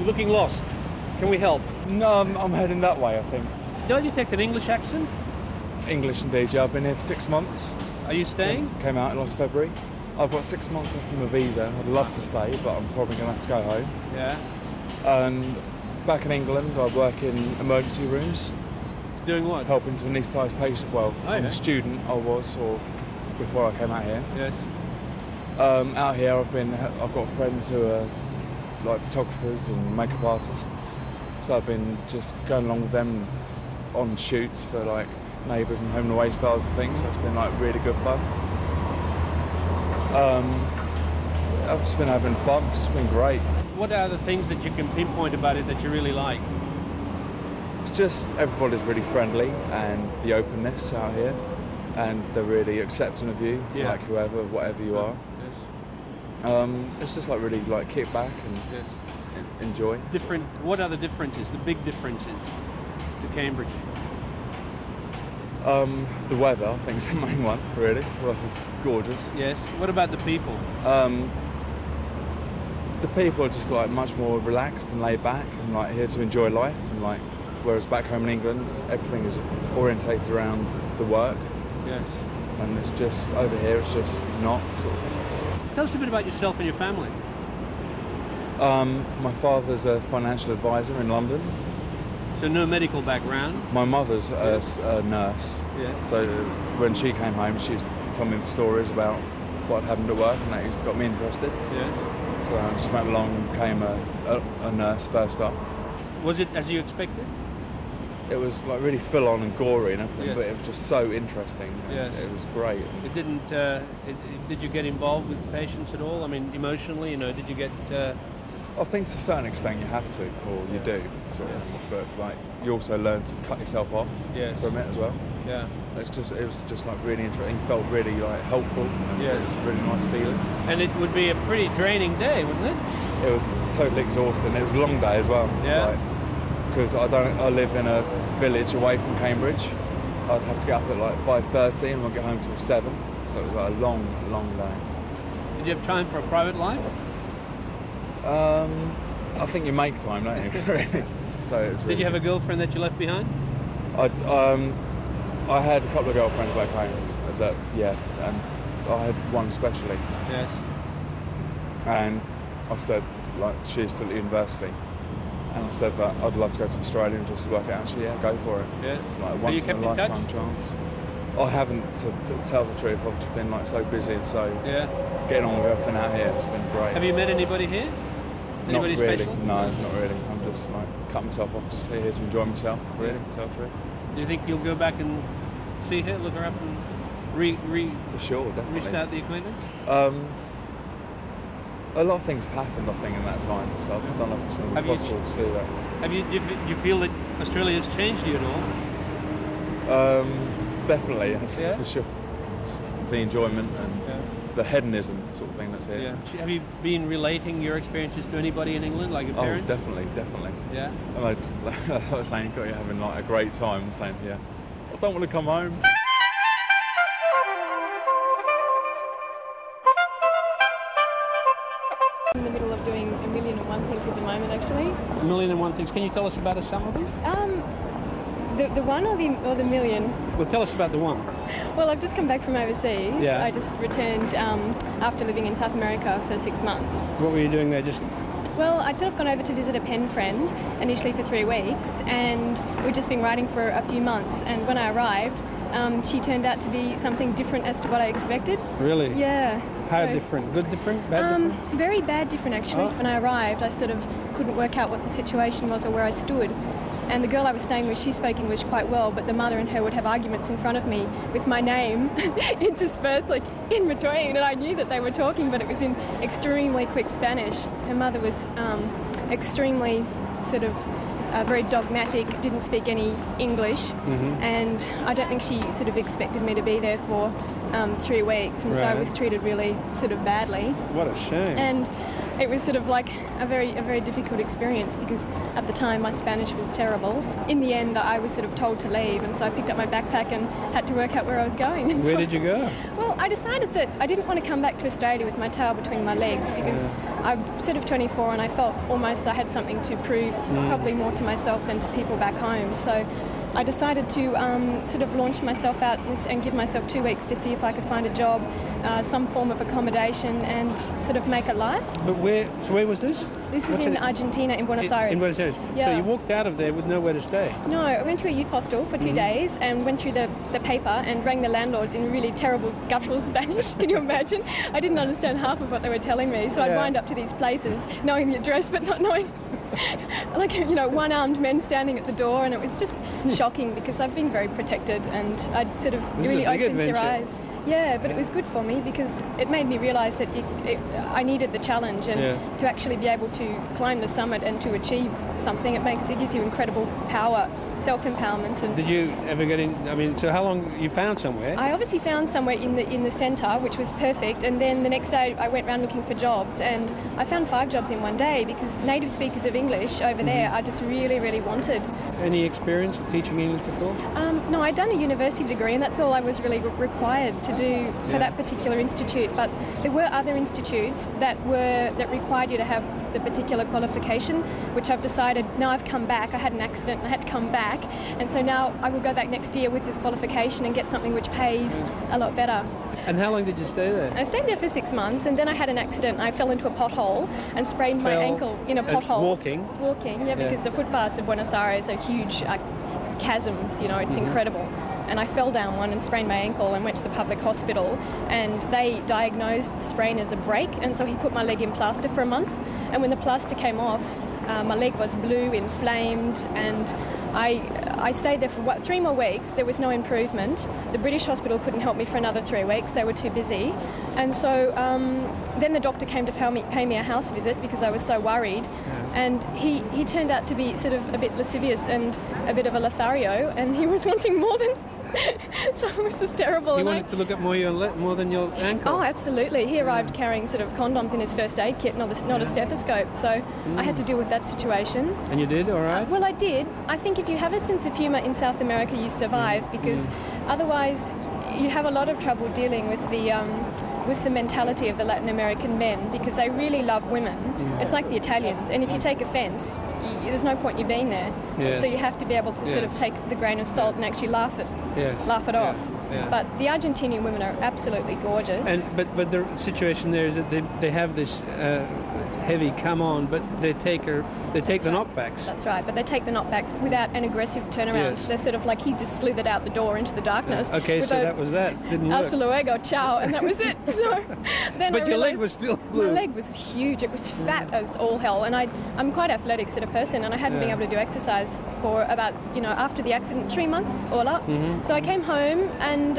You're looking lost. Can we help? No, I'm heading that way, I think. Don't you detect an English accent? English indeed, yeah. I've been here for 6 months. Are you staying? Came out last February. I've got 6 months left on my visa. I'd love to stay, but I'm probably going to have to go home. Yeah. And back in England, I work in emergency rooms. Doing what? Helping to anaesthetise patients. Well, I'm a student, I was, or before I came out here. Yes. Out here, I've got friends who are like photographers and makeup artists, so I've been just going along with them on shoots for like Neighbours and Home and Away stars and things. So it's been like really good fun. I've just been having fun. It's just been great. What are the things that you can pinpoint about it that you really like? It's just everybody's really friendly and the openness out here, and they're really accepting of you, like whoever, whatever you are. It's just like really like kick back and enjoy. What are the differences, the big differences to Cambridge? The weather, I think, is the main one, really. The weather's gorgeous. Yes. What about the people? The people are just like much more relaxed and laid back and like here to enjoy life, and like whereas back home in England, everything is orientated around the work. Yes. And it's just over here, it's just not sort of thing. Tell us a bit about yourself and your family. My father's a financial advisor in London. So no medical background? My mother's a nurse. Yeah. So when she came home, she used to tell me the stories about what happened at work, and that got me interested. Yeah. So I just went along and became a nurse first off. Was it as you expected? It was like really full on and gory and everything, but it was just so interesting. Yeah. It was great. It didn't. Did you get involved with patients at all? I mean, emotionally, you know, did you get? I think to a certain extent you have to, or you do, sort of. But like you also learn to cut yourself off from it as well. Yeah. It was just like really interesting. It felt really like helpful. It was a really nice feeling. And it would be a pretty draining day, wouldn't it? It was totally exhausting. It was a long day as well. Yeah. Because I live in a village away from Cambridge. I'd have to get up at like 5:30 and I'll get home till 7. So it was like a long day. Did you have time for a private life? I think you make time, don't you? Really. So it was really. Did you have a girlfriend that you left behind? I had a couple of girlfriends back home. And I had one especially. Yes. And I said, like, she's still at university. And I said that I'd love to go to Australia and just work it out. Go for it. Yeah. It's like a once in a lifetime chance. I haven't, to tell the truth. I've just been like so busy and so getting on with everything out here. It's been great. Have you met anybody here? Anybody not really. special? No, not really. I'm just like cut myself off, just here to enjoy myself. Really, to tell the truth. Do you think you'll go back and see her, look her up, and for sure, definitely restart the acquaintance? A lot of things have happened, I think, in that time, so I don't know if it's going to be possible to do that. Do you feel that Australia has changed you at all? Definitely, for sure. The enjoyment and the hedonism sort of thing that's here. Yeah. Have you been relating your experiences to anybody in England, like your parents? Oh, definitely. Yeah. And I was saying, you're having like a great time. I'm saying, I don't want to come home. In the middle of doing 1,000,001 things at the moment, actually. 1,000,001 things. Can you tell us about some of them? The one or the million? Well, tell us about the one. Well, I've just come back from overseas. Yeah. I just returned after living in South America for 6 months. What were you doing there? Well, I'd sort of gone over to visit a pen friend, initially for 3 weeks, and we'd just been writing for a few months, and when I arrived, she turned out to be something different as to what I expected. Really? Yeah. How different? Good different? Bad different? Very bad different, actually. Oh. When I arrived, I sort of couldn't work out what the situation was or where I stood. And the girl I was staying with, she spoke English quite well, but the mother and her would have arguments in front of me with my name interspersed like in between, and I knew that they were talking, but it was in extremely quick Spanish. Her mother was extremely sort of very dogmatic, didn't speak any English, and I don't think she sort of expected me to be there for 3 weeks, and so I was treated really sort of badly. What a shame. And it was sort of like a very difficult experience because at the time my Spanish was terrible. In the end, I was sort of told to leave, and so I picked up my backpack and had to work out where I was going. And where did you go? Well, I decided that I didn't want to come back to Australia with my tail between my legs because I'm sort of 24 and I felt almost I had something to prove, probably more to myself than to people back home. So I decided to sort of launch myself out and give myself 2 weeks to see if I could find a job, some form of accommodation, and sort of make a life. But where was this? This was in Argentina, in Buenos Aires. In Buenos Aires. Yeah. So you walked out of there with nowhere to stay? No, I went to a youth hostel for 2 days and went through the paper and rang the landlords in really terrible guttural Spanish. Can you imagine? I didn't understand half of what they were telling me, so I'd wind up to these places knowing the address but not knowing like, you know, one-armed men standing at the door, and it was just shocking because I've been very protected and I'd sort of really opened your eyes. Yeah, but it was good for me because it made me realise that I needed the challenge, and to actually be able to climb the summit and to achieve something, it gives you incredible power, self-empowerment. And did you ever get in? I mean, so how long you found somewhere? I obviously found somewhere in the centre, which was perfect, and then the next day I went around looking for jobs, and I found 5 jobs in one day because native speakers of English over there I just really wanted. Any experience of teaching English before? No, I'd done a university degree, and that's all I was really required to do for that particular institute. But there were other institutes that required you to have the particular qualification, which I've decided now I've come back. I had an accident and I had to come back, and so now I will go back next year with this qualification and get something which pays a lot better. And how long did you stay there? I stayed there for 6 months, and then I had an accident. I fell into a pothole and sprained my ankle in a pothole. Walking, because the footpaths of Buenos Aires are huge chasms, you know, it's incredible. And I fell down one and sprained my ankle and went to the public hospital, and they diagnosed the sprain as a break, and so he put my leg in plaster for a month, and when the plaster came off, my leg was blue, inflamed, and I stayed there for 3 more weeks. There was no improvement. The British hospital couldn't help me for another 3 weeks. They were too busy. And so then the doctor came to pay me a house visit because I was so worried. And he turned out to be sort of a bit lascivious and a bit of a Lothario, and he was wanting more than... So it was just terrible. He wanted to look at more than your ankle? Oh, absolutely. He arrived carrying sort of condoms in his first aid kit, not a stethoscope. So I had to deal with that situation. And you did, all right? Well, I did. I think if you have a sense of humour in South America, you survive, because otherwise you have a lot of trouble dealing with the mentality of the Latin American men, because they really love women. It's like the Italians, and if you take offence, there's no point you being there. So you have to be able to sort of take the grain of salt and actually laugh it off. But the Argentinian women are absolutely gorgeous. But the situation there is that they have this heavy come on, but they take the knockbacks. That's right, but they take the knockbacks without an aggressive turnaround. They're sort of like he just slithered out the door into the darkness. Okay, so that was that. Didn't work. Hasta luego, ciao, and that was it. So then but your leg was still blue. My leg was huge. It was fat as all hell, and I'm quite athletic sort of person, and I hadn't been able to do exercise for about, after the accident, 3 months all up. So I came home, and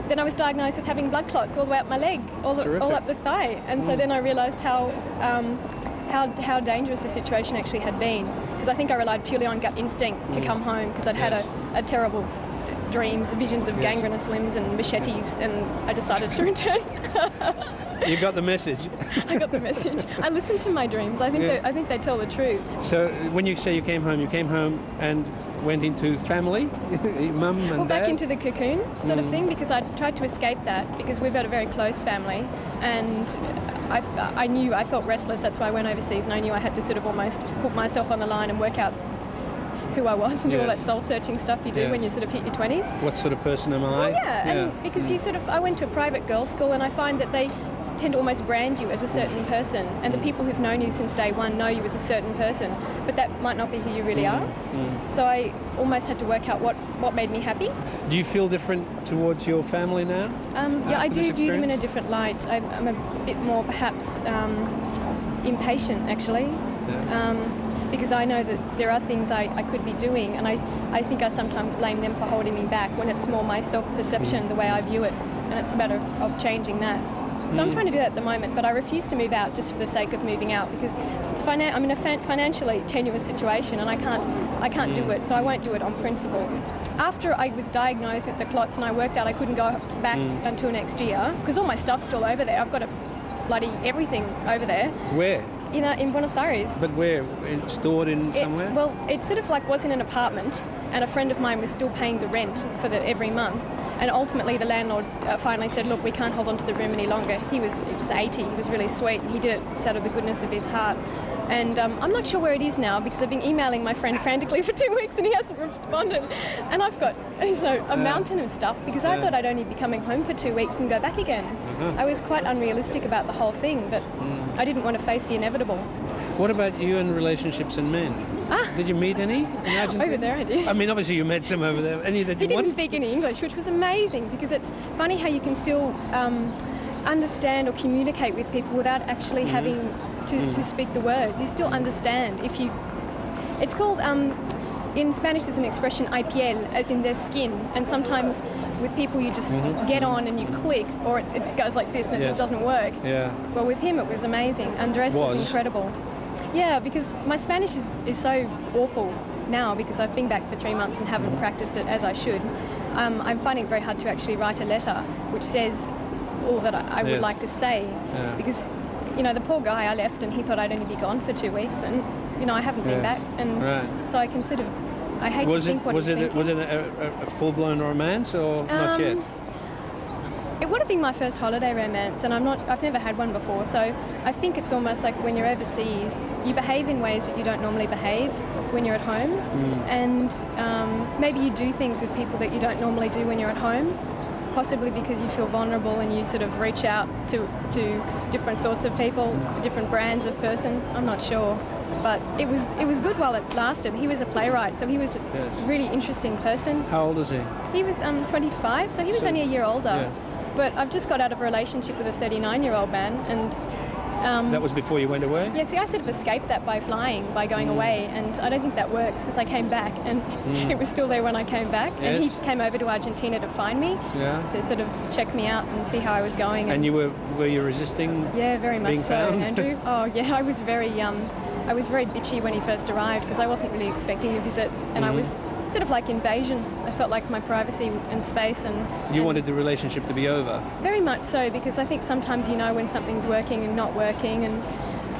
then I was diagnosed with having blood clots all the way up my leg, all up the thigh, and so then I realised how dangerous the situation actually had been, because I think I relied purely on gut instinct to come home, because I'd had a terrible visions of gangrenous limbs and machetes, and I decided to return. You got the message. I got the message. I listened to my dreams. I think they tell the truth. So when you say you came home and went into family, mum and dad? Back into the cocoon sort of thing, because I tried to escape that, because we've got a very close family, and I felt restless. That's why I went overseas, and I knew I had to sort of almost put myself on the line and work out who I was and do all that soul-searching stuff you do when you sort of hit your 20s. What sort of person am I? Well, and because I went to a private girls' school, and I find that they tend to almost brand you as a certain person, and the people who've known you since day one know you as a certain person, but that might not be who you really are. So I almost had to work out what made me happy. Do you feel different towards your family now? I do view them in a different light. I'm a bit more perhaps impatient, actually. Because I know that there are things I could be doing, and I think I sometimes blame them for holding me back, when it's more my self-perception, the way I view it, and it's a matter of changing that. So I'm trying to do that at the moment, but I refuse to move out just for the sake of moving out because it's I'm in a financially tenuous situation and I can't do it, so I won't do it on principle. After I was diagnosed with the clots and I worked out I couldn't go back until next year because all my stuff's still over there. I've got bloody everything over there. Where? In Buenos Aires. But where? It's stored in somewhere? Well, it sort of like was in an apartment, and a friend of mine was still paying the rent for every month. And ultimately, the landlord finally said, "Look, we can't hold on to the room any longer." He was 80. He was really sweet, and he did it out of the goodness of his heart. And I'm not sure where it is now because I've been emailing my friend frantically for 2 weeks and he hasn't responded. And I've got a mountain of stuff because I thought I'd only be coming home for 2 weeks and go back again. I was quite unrealistic about the whole thing, but I didn't want to face the inevitable. What about you and relationships and men? Did you meet any in Argentina? Over there I did. I mean, obviously you met some over there. Any that he you didn't wanted? speak any English, which was amazing because it's funny how you can still understand or communicate with people without actually having to speak the words. You still understand if you... It's called... in Spanish there's an expression, "ay piel," as in their skin, and sometimes with people you just get on and you click, or it goes like this and it just doesn't work. Yeah. Well, with him it was amazing. Andres was incredible. Yeah, because my Spanish is so awful now because I've been back for 3 months and haven't practiced it as I should. I'm finding it very hard to actually write a letter which says all that I would like to say because, the poor guy I left and he thought I'd only be gone for 2 weeks and, I haven't been back and so I can sort of, I hate to think what he's thinking. Was it a full-blown romance or not yet? It would have been my first holiday romance, and I've never had one before, so I think it's almost like when you're overseas, you behave in ways that you don't normally behave when you're at home, and maybe you do things with people that you don't normally do when you're at home, possibly because you feel vulnerable and you sort of reach out to different sorts of people, different brands of person. I'm not sure. But it was good while it lasted. He was a playwright, so he was a really interesting person. How old is he? He was 25, so he was only a year older. Yeah. But I've just got out of a relationship with a 39-year-old man, and that was before you went away? Yeah, see, I sort of escaped that by flying, by going away, and I don't think that works because I came back and it was still there when I came back. Yes. And he came over to Argentina to find me, to sort of check me out and see how I was going. And you were you resisting? Yeah, very much so, found? Andrew. Oh yeah, I was very bitchy when he first arrived because I wasn't really expecting the visit, and I was sort of like invasion. I felt like my privacy and space and... You wanted the relationship to be over? Very much so, because I think sometimes you know when something's working and not working, and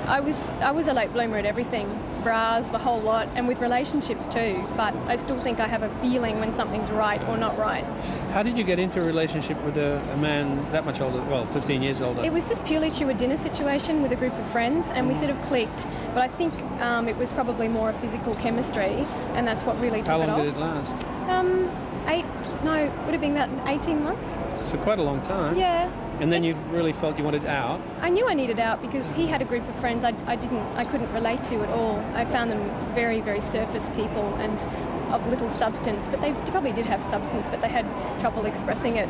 I was a late bloomer at everything, bras, the whole lot, and with relationships too, but I still think I have a feeling when something's right or not right. How did you get into a relationship with a man that much older, well, 15 years older? It was just purely through a dinner situation with a group of friends, and we sort of clicked, but I think it was probably more a physical chemistry, and that's what really took it off. How long did it last? Would have been about 18 months. So quite a long time. Yeah. And then you really felt you wanted out? I knew I needed out because he had a group of friends I couldn't relate to at all. I found them very, very surface people and of little substance, but they probably did have substance, but they had trouble expressing it,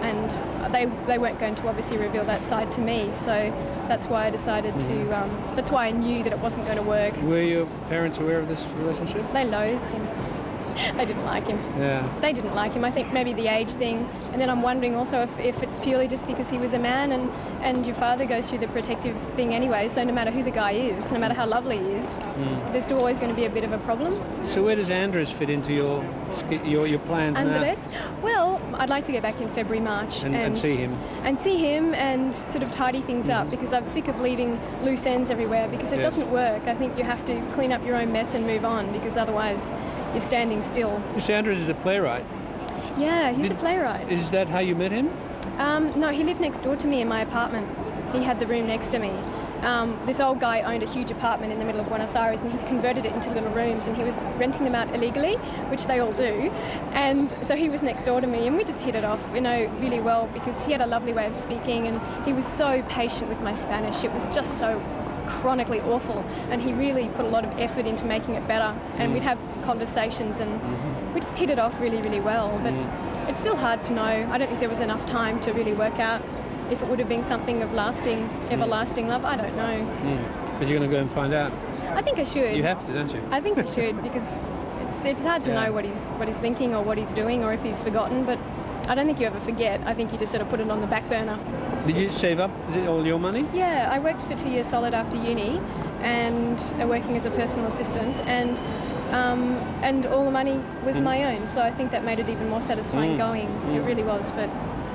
and they weren't going to obviously reveal that side to me, so that's why I decided to, that's why I knew that it wasn't going to work. Were your parents aware of this relationship? They loathed him. They didn't like him. Yeah. They didn't like him. I think maybe the age thing. And then I'm wondering also if it's purely just because he was a man and your father goes through the protective thing anyway, so no matter who the guy is, no matter how lovely he is, there's still always going to be a bit of a problem. So where does Andres fit into your plans Andres? now? Well, I'd like to go back in February, March. And see him. And see him and sort of tidy things up, because I'm sick of leaving loose ends everywhere, because it doesn't work. I think you have to clean up your own mess and move on, because otherwise you're standing still. You see, Andres is a playwright. Yeah, he's a playwright. Is that how you met him? No, he lived next door to me in my apartment. He had the room next to me. This old guy owned a huge apartment in the middle of Buenos Aires, and he converted it into little rooms, and he was renting them out illegally, which they all do. And so he was next door to me, and we just hit it off, really well, because he had a lovely way of speaking, and he was so patient with my Spanish. It was just so chronically awful, and he really put a lot of effort into making it better, and we'd have conversations, and we just hit it off really, really well. But it's still hard to know. I don't think there was enough time to really work out if it would have been something of lasting, everlasting love. I don't know. But you're going to go and find out? I think I should. You have to, don't you? I think I should, because it's hard to know what he's thinking or what he's doing or if he's forgotten, but I don't think you ever forget. I think you just sort of put it on the back burner. Did you save up? Is it all your money? Yeah, I worked for 2 years solid after uni, and working as a personal assistant, and all the money was my own. So I think that made it even more satisfying going. It really was. But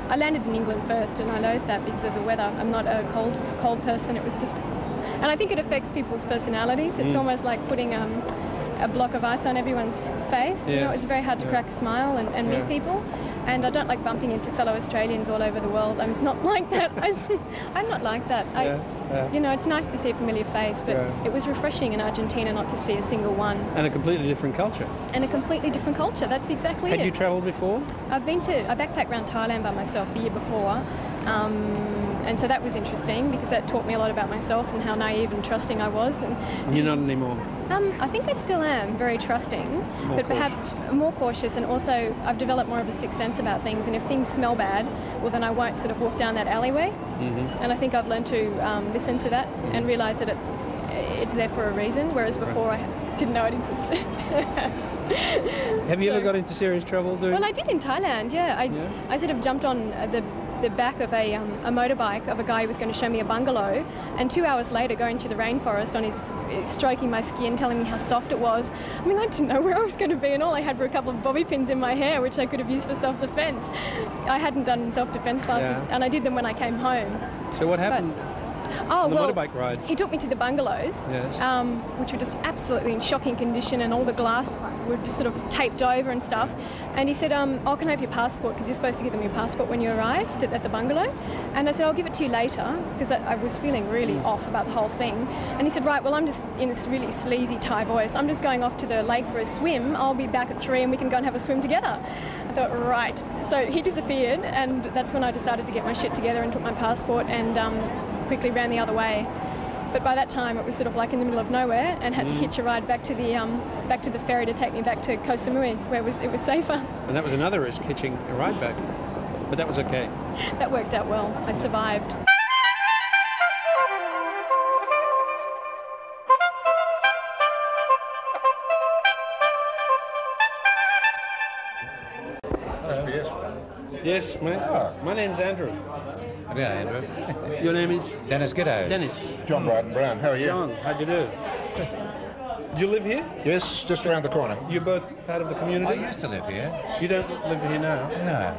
I landed in England first, and I loathed that because of the weather. I'm not a cold person. It was just, and I think it affects people's personalities. It's almost like putting a block of ice on everyone's face. You know, it's very hard to crack a smile and meet people. And I don't like bumping into fellow Australians all over the world. I'm not like that. I'm not like that. You know, it's nice to see a familiar face, but it was refreshing in Argentina not to see a single one. And a completely different culture. And a completely different culture. That's exactly it. Had you travelled before? I backpacked around Thailand by myself the year before. And so that was interesting because that taught me a lot about myself and how naive and trusting I was. And you're not anymore? I think I still am very trusting, but perhaps more cautious, and also I've developed more of a sixth sense about things, and if things smell bad, well then I won't sort of walk down that alleyway. And I think I've learned to listen to that and realise that it's there for a reason, whereas before I didn't know it existed. Have you ever got into serious trouble doing? Well, I did in Thailand, I sort of jumped on the back of a motorbike of a guy who was going to show me a bungalow, and 2 hours later going through the rainforest on his stroking my skin, telling me how soft it was. I mean, I didn't know where I was going to be, and all I had were a couple of bobby pins in my hair which I could have used for self-defense. I hadn't done self-defense classes, and I did them when I came home. So what happened? Oh, the well, motorbike ride. He took me to the bungalows, which were just absolutely in shocking condition, and all the glass were just sort of taped over and stuff. And he said, oh, can I have your passport? Because you're supposed to give them your passport when you arrived at the bungalow. And I said, I'll give it to you later, because I was feeling really off about the whole thing. And he said, right, well, I'm just, in this really sleazy Thai voice, I'm just going off to the lake for a swim. I'll be back at 3 and we can go and have a swim together. I thought, right. So he disappeared, and that's when I decided to get my shit together and took my passport and quickly ran the other way. But by that time it was sort of like in the middle of nowhere, and had to hitch a ride back to the ferry to take me back to Koh Samui, where it was safer. And that was another risk, hitching a ride back. But that was okay. That worked out well. I survived. Yes, mate. Oh. My name's Andrew. Yeah, Andrew. Your name is? Dennis Giddos. Dennis. John Bryden Brown. How are you? John, how do you do? Do you live here? Yes, just around the corner. You're both part of the community? I used to live here. You don't live here now? No.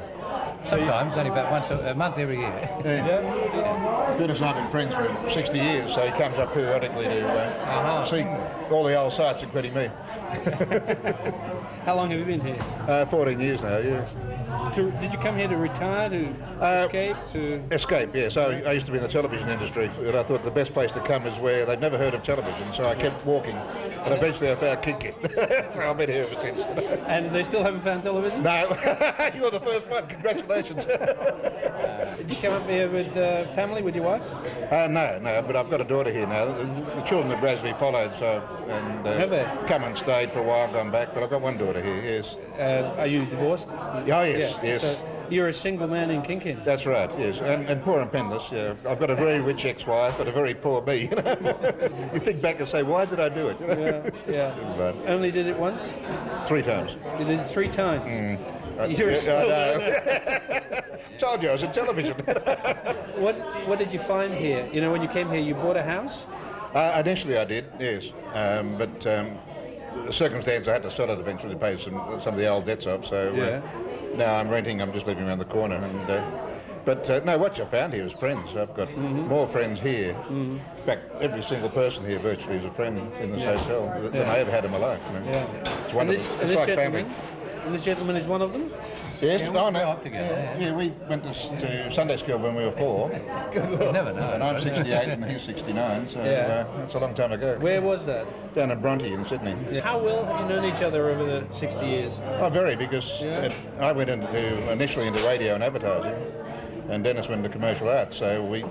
Sometimes, only about once a month every year. Dennis and I have been friends for 60 years, so he comes up periodically to see all the old sites, including me. How long have you been here? 14 years now, yeah. Did you come here to retire, to escape? Escape, yes. I used to be in the television industry, and I thought the best place to come is where they'd never heard of television, so I kept walking, and eventually I found Kinkin. So I've been here ever since. And they still haven't found television? No. You're the first one. Congratulations. Did you come up here with family, with your wife? No, but I've got a daughter here now. The children have gradually followed, have they? Come and stayed for a while, gone back, but I've got one daughter here, yes. Are you divorced? Oh, yes, yes. So you're a single man in Kinkin? That's right, yes, and poor and penniless, yeah. I've got a very rich ex-wife and a very poor me, you know. You think back and say, why did I do it? You know? Yeah. But only did it once? 3 times. You did it 3 times? You're a slow learner. Told you I was in television. What did you find here? You know, when you came here, you bought a house? Initially I did, yes, but the circumstance I had to sell it eventually to pay some of the old debts off. So now I'm renting. I'm just living around the corner. But no, what you found here is friends. I've got more friends here. In fact, every single person here virtually is a friend in this hotel than I ever had in my life. You know? It's wonderful. It's like family. And this gentleman is one of them? Yes, no. Yeah, we went to Sunday school when we were 4. You never know. And I'm 68 and he's 69, so that's a long time ago. Where was that? Down in Bronte in Sydney. Yeah. How well have you known each other over the 60 years? Oh, very, because I went initially into radio and advertising, and Dennis went into commercial arts, so we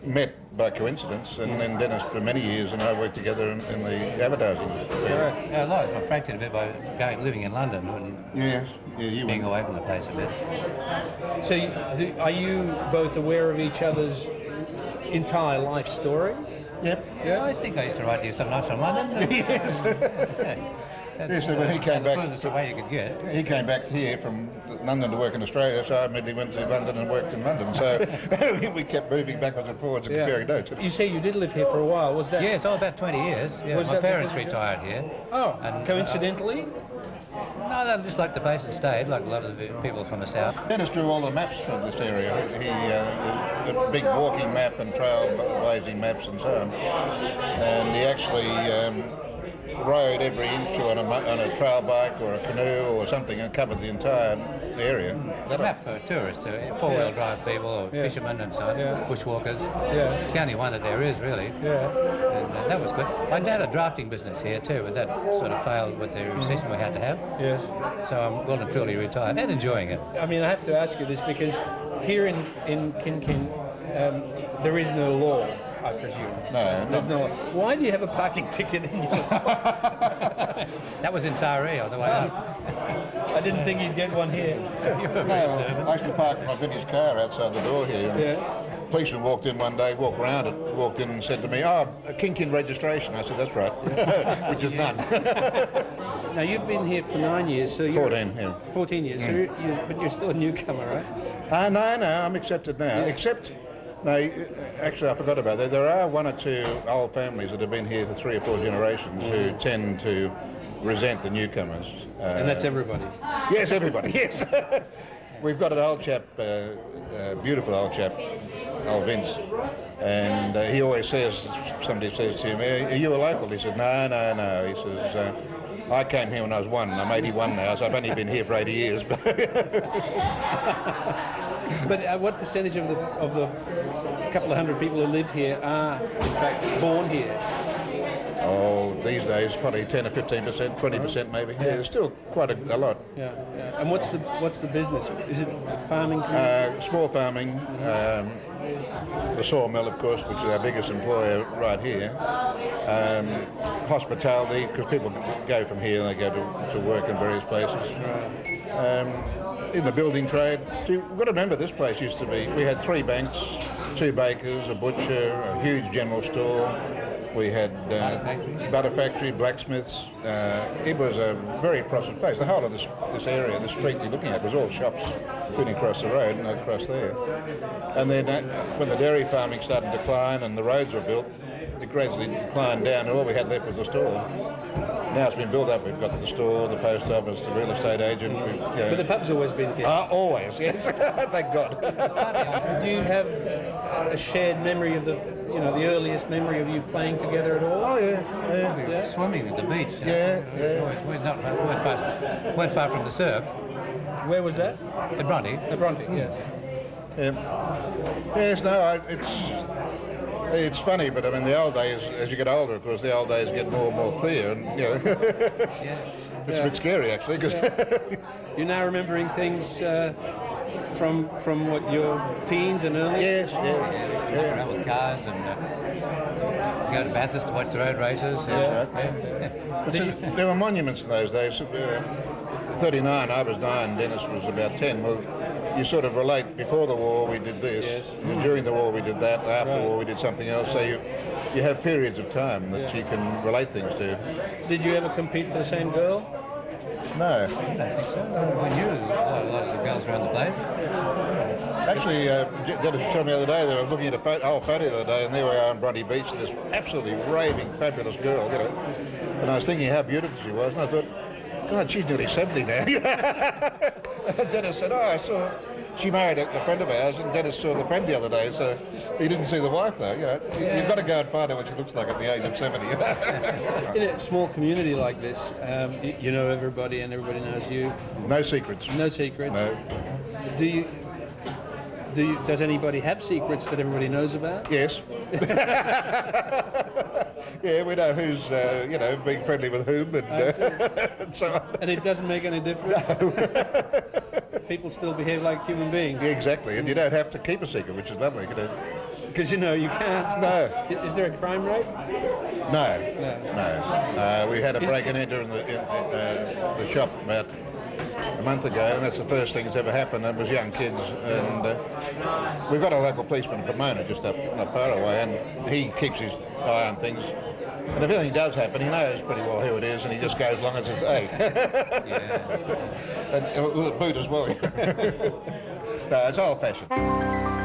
met by coincidence, and then Dennis for many years and I worked together in the advertising field. Our lives were fractured a bit by living in London and you being away from the place a bit. So are you both aware of each other's entire life story? Yep. Yeah, I think I used to write you some nights from London. Yes. Yes, so when he came back, furthest away you could get. he came back here from London to work in Australia, so I immediately went to London and worked in London. So we kept moving backwards and forwards and comparing notes. You say you did live here for a while. Was that? Yes, about 20 years. Yeah, Was my that parents because- retired here. Oh, And, coincidentally? No, they just like the base and stayed, like a lot of the people from the south. Dennis drew all the maps for this area. He a big walking map and trailblazing maps and so on. And he actually rode every inch on a trail bike or a canoe or something and covered the entire area. It's a map for tourists, four-wheel drive people or fishermen and so on, bushwalkers. Yeah. It's the only one that there is, really. Yeah. And that was good. My dad had a drafting business here too, but that sort of failed with the recession we had to have. Yes. So I'm well and truly retired and enjoying it. I mean, I have to ask you this because here in Kin there is no law, I presume. No, There's no law. Why do you have a parking ticket in your That was in Taree on the way up. I didn't think you'd get one here. no, I used to park my vintage car outside the door here. Yeah. Policeman walked in one day, walked around it, walked in and said to me, "Oh, a Kin registration." I said, "That's right," which is none. Now, you've been here for 9 years, so you're... 14, yeah. 14 years, so but you're still a newcomer, right? No, I'm accepted now. Except, no, actually I forgot about that. There are one or two old families that have been here for 3 or 4 generations who tend to resent the newcomers. And that's everybody. Yes, everybody, yes. We've got an old chap, beautiful old chap, old Vince, and he always says, somebody says to him, "Are you a local?" He said, No. He says, I came here when I was 1, and I'm 81 now, so I've only been here for 80 years. But what percentage of the couple of hundred people who live here are, in fact, born here? Oh, these days probably 10 or 15%, 20% maybe. Yeah, it's still quite a lot. Yeah. And what's the business? Is it farming? Small farming, the sawmill, of course, which is our biggest employer right here. Hospitality, because people go from here and they go to work in various places. In the building trade, we've got to remember this place used to be, we had 3 banks, 2 bakers, a butcher, a huge general store. We had butter factory, blacksmiths. It was a very prosperous place. The whole of this area, the street you're looking at, was all shops, including across the road and across there. And then when the dairy farming started to decline and the roads were built, it gradually declined down, and all we had left was the store. Now it's been built up. We've got the store, the post office, the real estate agent. But the pub's always been here. Always, yes. Thank God. Do you have a shared memory of the earliest memory of you playing together at all? Oh yeah. Swimming at the beach. Yeah. We weren't far from the surf. Where was that? At Bronte. The Bronte, yes. Yes, no, it's funny, but I mean, the old days, as you get older, of course, the old days get more and more clear, and it's a bit scary actually. Cause You're now remembering things from what your teens and early. Yes, Walk around with cars and go to Bathurst to watch the road races. But there were monuments in those days. 39, I was 9, Dennis was about 10. Well, you sort of relate, before the war we did this, during the war we did that, after the war we did something else, so you have periods of time that you can relate things to. Did you ever compete for the same girl? No. I don't think so. We knew a lot of the girls around the place. Actually, Dennis told me the other day that I was looking at an old photo the other day, and there we are on Bronte Beach, this absolutely raving, fabulous girl, and I was thinking how beautiful she was, and I thought, God, she's nearly 70 now. Dennis said, I saw, she married a friend of ours, and Dennis saw the friend the other day, so he didn't see the wife though. You've got to go and find out what she looks like at the age of 70. In a small community like this, you know everybody and everybody knows you. No secrets. No secrets. No. Does anybody have secrets that everybody knows about? Yes. Yeah, we know who's, being friendly with whom and so on. And it doesn't make any difference? No. People still behave like human beings? Yeah, exactly, and you don't have to keep a secret, which is lovely. Because you can't. No. Is there a crime rate? No. We had a break and enter in the shop about a month ago, and that's the first thing that's ever happened. It was young kids, and we've got a local policeman in Pomeranz just not far away, and he keeps his eye on things. And if anything does happen, he knows pretty well who it is, and he just goes as long as it's A. Yeah. And with a boot as well. No, it's old-fashioned.